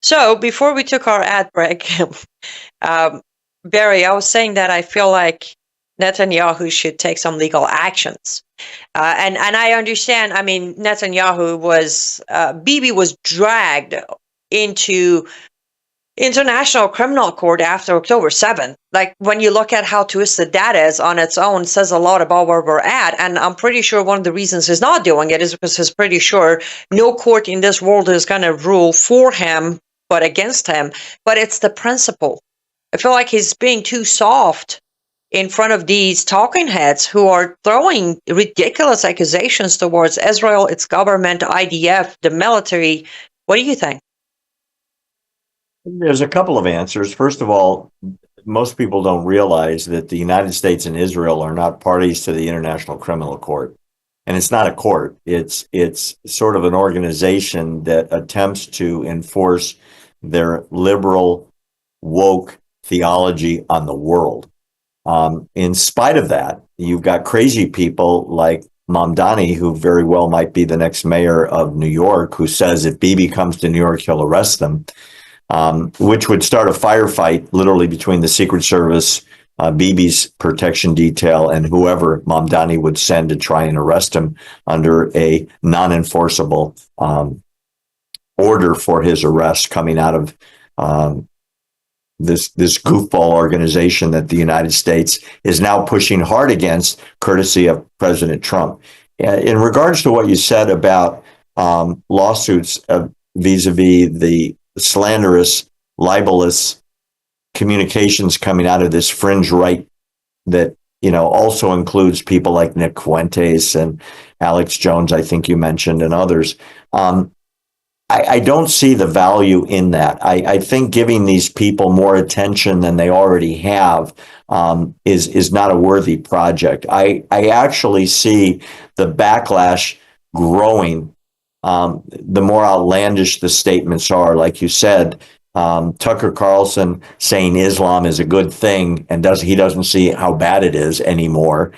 So before we took our ad break, um, Barry, I was saying that I feel like Netanyahu should take some legal actions. And I understand. I mean, Netanyahu was Bibi was dragged into International Criminal Court after October 7th. Like, when you look at how twisted that is on its own, says a lot about where we're at. And I'm pretty sure one of the reasons he's not doing it is because he's pretty sure no court in this world is going to rule for him, but against him. But it's the principle. I feel like he's being too soft in front of these talking heads who are throwing ridiculous accusations towards Israel, its government, IDF, the military. What do you think? There's a couple of answers. First of all, most people don't realize that the United States and Israel are not parties to the International Criminal Court. And it's not a court. It's sort of an organization that attempts to enforce their liberal, woke theology on the world. In spite of that, you've got crazy people like Mamdani, who very well might be the next mayor of New York, who says if Bibi comes to New York, he'll arrest them. Which would start a firefight literally between the Secret Service, Bibi's protection detail, and whoever Mamdani would send to try and arrest him under a non-enforceable order for his arrest coming out of this goofball organization that the United States is now pushing hard against, courtesy of President Trump. In regards to what you said about lawsuits vis-a-vis the slanderous, libelous communications coming out of this fringe right that, also includes people like Nick Fuentes and Alex Jones, I think you mentioned, and others. I don't see the value in that. I think giving these people more attention than they already have is not a worthy project. I actually see the backlash growing. The more outlandish the statements are, like you said, Tucker Carlson saying Islam is a good thing and he doesn't see how bad it is anymore.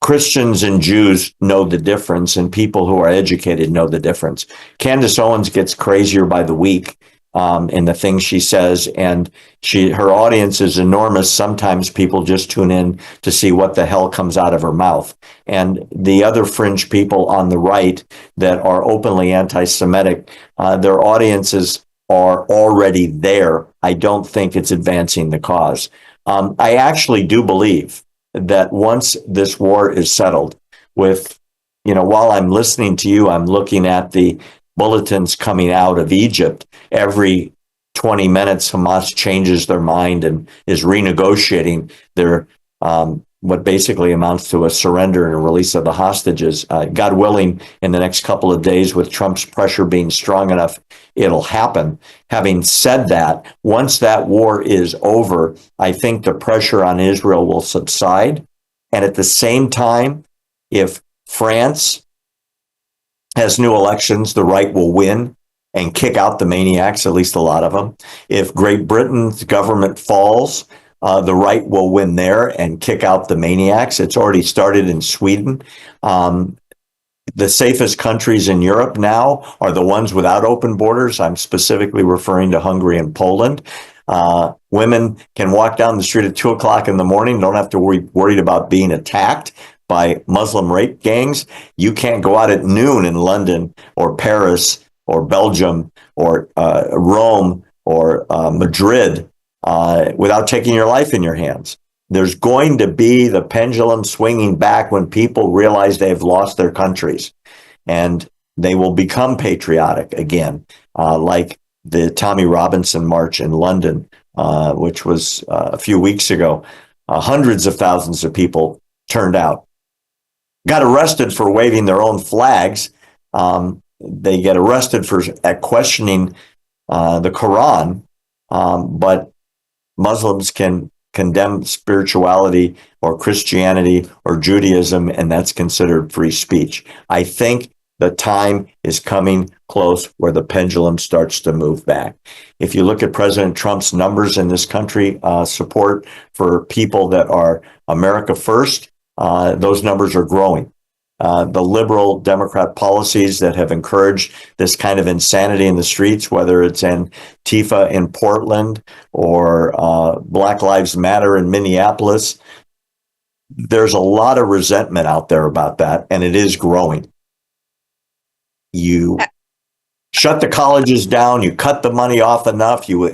Christians and Jews know the difference, and people who are educated know the difference. Candace Owens gets crazier by the week in the things she says, and her audience is enormous. Sometimes people just tune in to see what the hell comes out of her mouth. And the other fringe people on the right that are openly anti-Semitic, their audiences are already there. I don't think it's advancing the cause. I actually do believe that once this war is settled with, while I'm listening to you, I'm looking at the bulletins coming out of Egypt. Every 20 minutes, Hamas changes their mind and is renegotiating their what basically amounts to a surrender and a release of the hostages. God willing, in the next couple of days, with Trump's pressure being strong enough, it'll happen. Having said that, once that war is over, I think the pressure on Israel will subside. And at the same time, if France has new elections, the right will win and kick out the maniacs, at least a lot of them. If Great Britain's government falls, the right will win there and kick out the maniacs. It's already started in Sweden. The safest countries in Europe now are the ones without open borders. I'm specifically referring to Hungary and Poland. Women can walk down the street at 2:00 in the morning, don't have to worried about being attacked by Muslim rape gangs. You can't go out at noon in London or Paris or Belgium or Rome or Madrid without taking your life in your hands. There's going to be the pendulum swinging back when people realize they've lost their countries, and they will become patriotic again, like the Tommy Robinson March in London, which was a few weeks ago. Hundreds of thousands of people turned out, got arrested for waving their own flags. They get arrested for questioning the Quran, but Muslims can condemn spirituality or Christianity or Judaism, and that's considered free speech. I think the time is coming close where the pendulum starts to move back. If you look at President Trump's numbers in this country, support for people that are America first, those numbers are growing. the liberal Democrat policies that have encouraged this kind of insanity in the streets, whether it's Antifa in Portland or Black Lives Matter in Minneapolis. There's a lot of resentment out there about that, and it is growing. You shut the colleges down, you cut the money off enough, you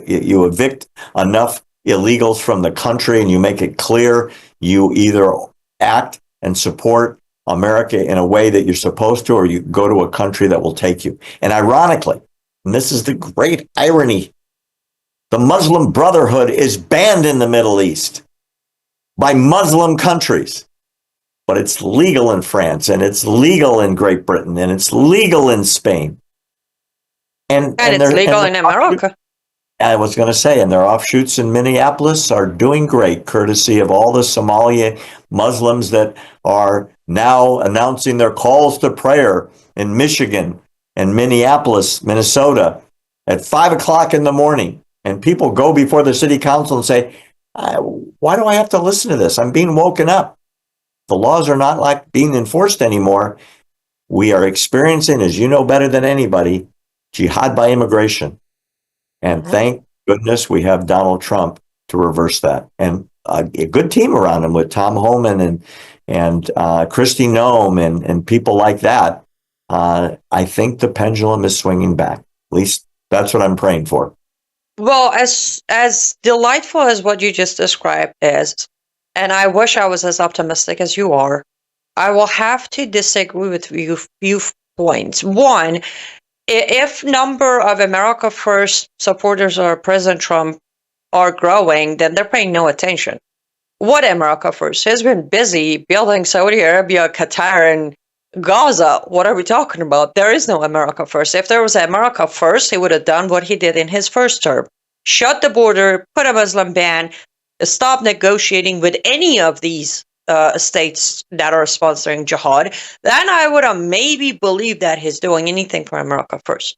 evict enough illegals from the country, and you make it clear you either act and support America in a way that you're supposed to, or you go to a country that will take you. And ironically, and this is the great irony, the Muslim Brotherhood is banned in the Middle East by Muslim countries. But it's legal in France, and it's legal in Great Britain, and it's legal in Spain. And it's legal in America. I was going to say, and their offshoots in Minneapolis are doing great, courtesy of all the Somali Muslims that are now announcing their calls to prayer in Michigan and Minneapolis, Minnesota, at 5 o'clock in the morning. And people go before the city council and say, why do I have to listen to this? I'm being woken up. The laws are not like being enforced anymore. We are experiencing, as you know better than anybody, jihad by immigration. And thank goodness we have Donald Trump to reverse that. And a good team around him with Tom Homan and Kristi Noem and people like that. I think the pendulum is swinging back. At least that's what I'm praying for. Well, as delightful as what you just described is, and I wish I was as optimistic as you are, I will have to disagree with you few points. One, if number of America First supporters of President Trump are growing, then they're paying no attention. What America First? He's been busy building Saudi Arabia, Qatar, and Gaza. What are we talking about? There is no America First. If there was America First, he would have done what he did in his first term. Shut the border, put a Muslim ban, stop negotiating with any of these states that are sponsoring jihad. Then I would have maybe believed that he's doing anything for America First.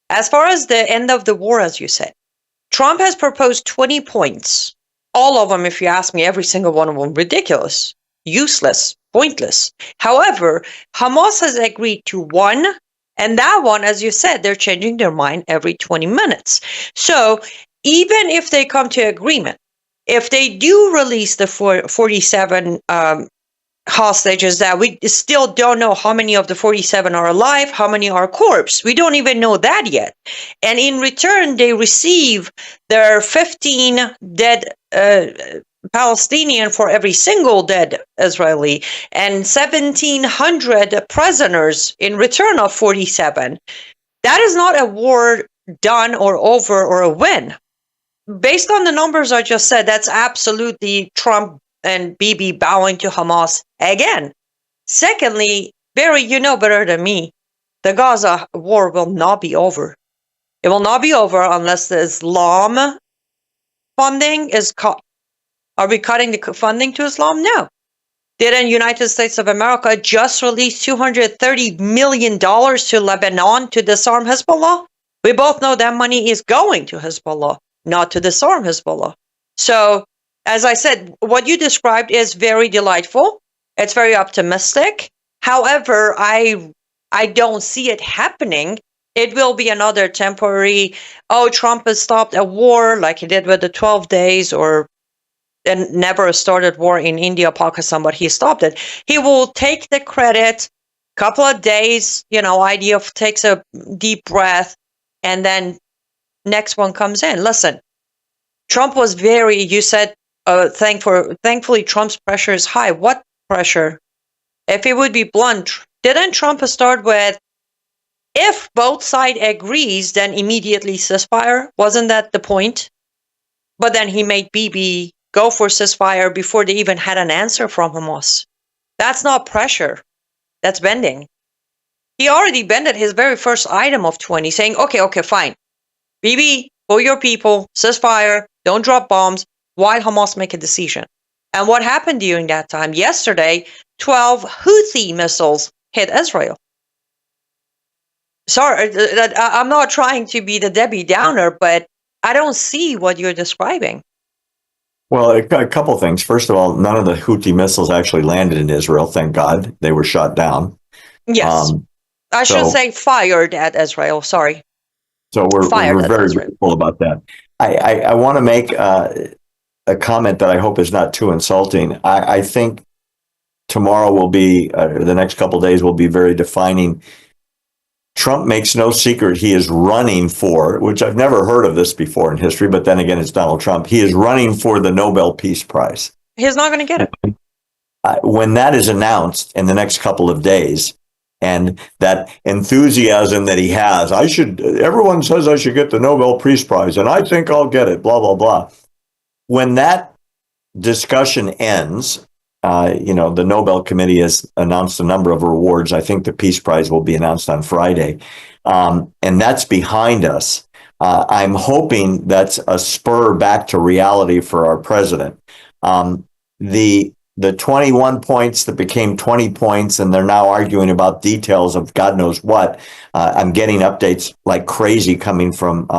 As far as the end of the war, as you said, Trump has proposed 20 points. All of them, if you ask me, every single one of them ridiculous, useless, pointless. However, Hamas has agreed to one, and that one, as you said, they're changing their mind every 20 minutes. So even if they come to agreement, if they do release the 47 hostages, that we still don't know how many of the 47 are alive, how many are corpse. We don't even know that yet. And in return, they receive their 15 dead Palestinian for every single dead Israeli, and 1,700 prisoners in return of 47. That is not a war done or over or a win. Based on the numbers I just said, that's absolutely Trump and Bibi bowing to Hamas again. Secondly, Barry, you know better than me, the Gaza war will not be over. It will not be over unless the Islam funding is cut. Are we cutting the funding to Islam? No. Didn't United States of America just release $230 million to Lebanon to disarm Hezbollah? We both know that money is going to Hezbollah, not to disarm Hezbollah. So, as I said, what you described is very delightful. It's very optimistic. However, I don't see it happening. It will be another temporary, Trump has stopped a war like he did with the 12 days and never started war in India, Pakistan, but he stopped it. He will take the credit, couple of days, IDF takes a deep breath, and then next one comes in. Listen, Trump was you said, thankfully Trump's pressure is high. What pressure? If it would be blunt, didn't Trump start with, if both sides agrees, then immediately ceasefire? Wasn't that the point? But then he made Bibi go for ceasefire before they even had an answer from Hamas. That's not pressure. That's bending. He already bended his very first item of 20, saying, okay, fine. Bibi, pull your people, ceasefire, don't drop bombs, while Hamas make a decision. And what happened during that time? Yesterday, 12 Houthi missiles hit Israel. Sorry, I'm not trying to be the Debbie Downer, but I don't see what you're describing. Well, a couple things. First of all, none of the Houthi missiles actually landed in Israel. Thank God, they were shot down. Yes. I should So say fired at Israel. Sorry. so Fired we're at very Israel. grateful about that. I want to make a comment that I hope is not too insulting. I think tomorrow will be the next couple of days will be very defining. Trump makes no secret he is running for, which I've never heard of this before in history, but then again, it's Donald Trump. He is running for the Nobel Peace Prize. He's not going to get it. When that is announced in the next couple of days, and that enthusiasm that he has, everyone says I should get the Nobel Peace Prize, and I think I'll get it, blah, blah, blah. When that discussion ends, the Nobel Committee has announced a number of rewards. I think the Peace Prize will be announced on Friday. And that's behind us. I'm hoping that's a spur back to reality for our president. The 21 points that became 20 points, and they're now arguing about details of God knows what. I'm getting updates like crazy coming from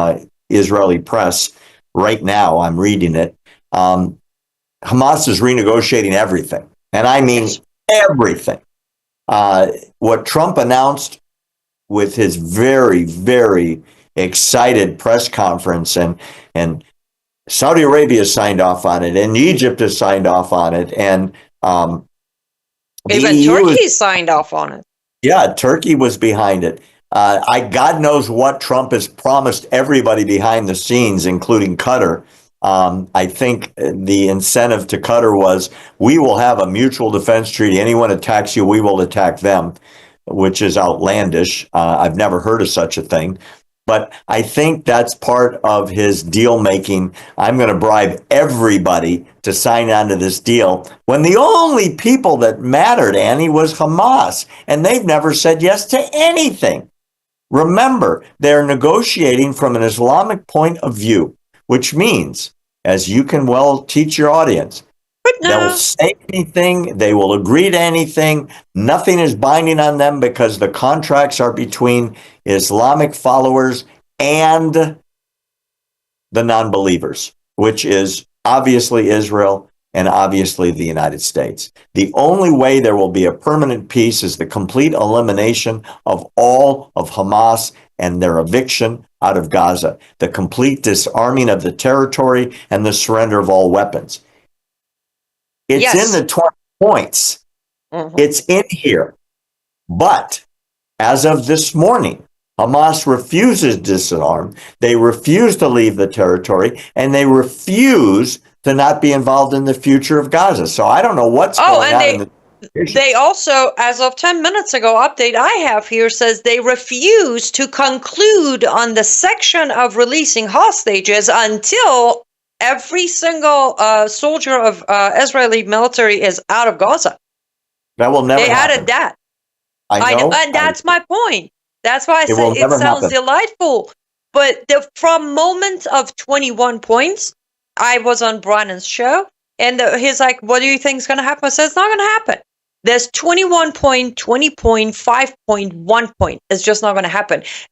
Israeli press right now. I'm reading it. Hamas is renegotiating everything, and I mean everything. What Trump announced with his very, very excited press conference, and Saudi Arabia signed off on it, and Egypt has signed off on it, and even Turkey signed off on it. Yeah, Turkey was behind it. God knows what Trump has promised everybody behind the scenes, including Qatar. I think the incentive to Qatar was, we will have a mutual defense treaty. Anyone attacks you, we will attack them, which is outlandish. I've never heard of such a thing. But I think that's part of his deal making. I'm going to bribe everybody to sign on to this deal, when the only people that mattered, Annie, was Hamas. And they've never said yes to anything. Remember, they're negotiating from an Islamic point of view, which means, as you can well teach your audience, they'll say anything, they will agree to anything. Nothing is binding on them because the contracts are between Islamic followers and the non-believers, which is obviously Israel and obviously the United States. The only way there will be a permanent peace is the complete elimination of all of Hamas and their eviction out of Gaza, the complete disarming of the territory, and the surrender of all weapons. It's in the 20 points. Mm-hmm. It's in here. But as of this morning, Hamas refuses to disarm. They refuse to leave the territory, and they refuse to not be involved in the future of Gaza. So I don't know what's going on. They also, as of 10 minutes ago, update I have here says they refuse to conclude on the section of releasing hostages until every single soldier of Israeli military is out of Gaza. That will never happen. They added that. I know. And that's my point. That's why I said it sounds delightful. But from moment of 21 points, I was on Brannan's show, and he's like, what do you think is going to happen? I said, it's not going to happen. There's 21 point, 20 point, 5 point, 1 point. It's just not going to happen.